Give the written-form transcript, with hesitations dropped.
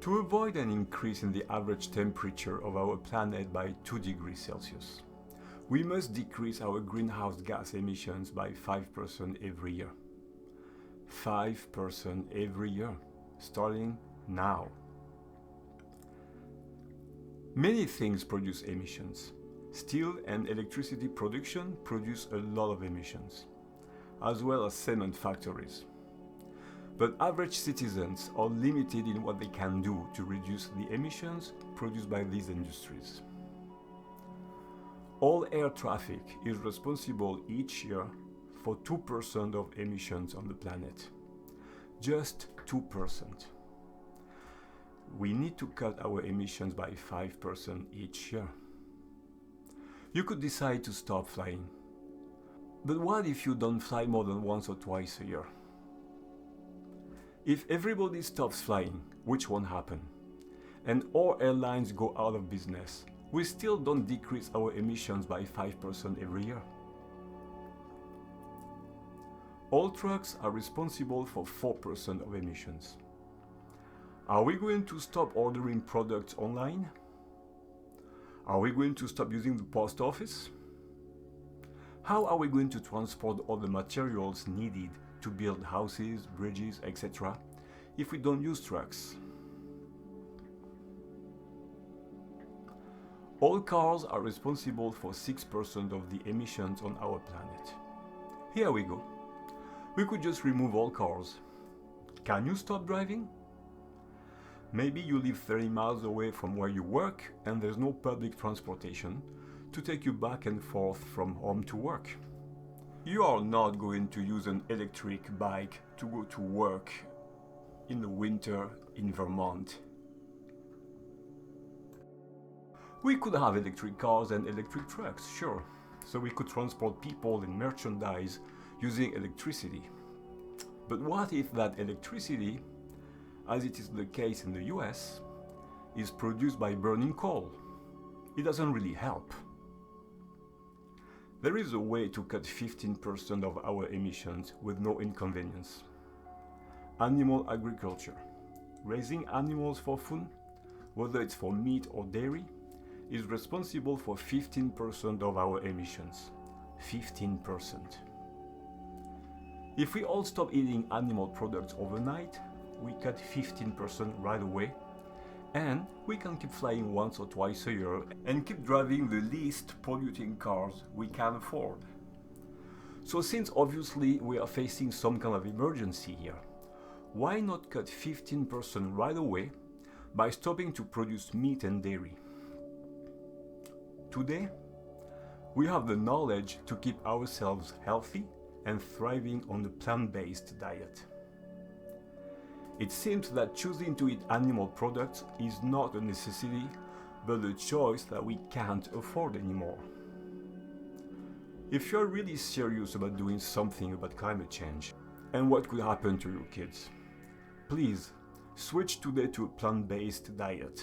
To avoid an increase in the average temperature of our planet by 2 degrees Celsius, we must decrease our greenhouse gas emissions by 5% every year. 5% every year, starting now. Many things produce emissions. Steel and electricity production produce a lot of emissions, as well as cement factories. But average citizens are limited in what they can do to reduce the emissions produced by these industries. All air traffic is responsible each year for 2% of emissions on the planet. Just 2%. We need to cut our emissions by 5% each year. You could decide to stop flying. But what if you don't fly more than once or twice a year? If everybody stops flying, which won't happen, and all airlines go out of business, we still don't decrease our emissions by 5% every year. All trucks are responsible for 4% of emissions. Are we going to stop ordering products online? Are we going to stop using the post office? How are we going to transport all the materials needed to build houses, bridges, etc. if we don't use trucks? All cars are responsible for 6% of the emissions on our planet. Here we go. We could just remove all cars. Can you stop driving? Maybe you live 30 miles away from where you work and there's no public transportation to take you back and forth from home to work. You are not going to use an electric bike to go to work in the winter in Vermont. We could have electric cars and electric trucks, sure, so we could transport people and merchandise using electricity. But what if that electricity, as it is the case in the US, is produced by burning coal? It doesn't really help. There is a way to cut 15% of our emissions with no inconvenience. Animal agriculture. Raising animals for food, whether it's for meat or dairy, is responsible for 15% of our emissions. 15%. If we all stop eating animal products overnight, we cut 15% right away, and we can keep flying once or twice a year and keep driving the least polluting cars we can afford. So since obviously we are facing some kind of emergency here, why not cut 15% right away by stopping to produce meat and dairy? Today, we have the knowledge to keep ourselves healthy and thriving on a plant-based diet. It seems that choosing to eat animal products is not a necessity, but a choice that we can't afford anymore. If you're really serious about doing something about climate change and what could happen to your kids, please switch today to a plant-based diet.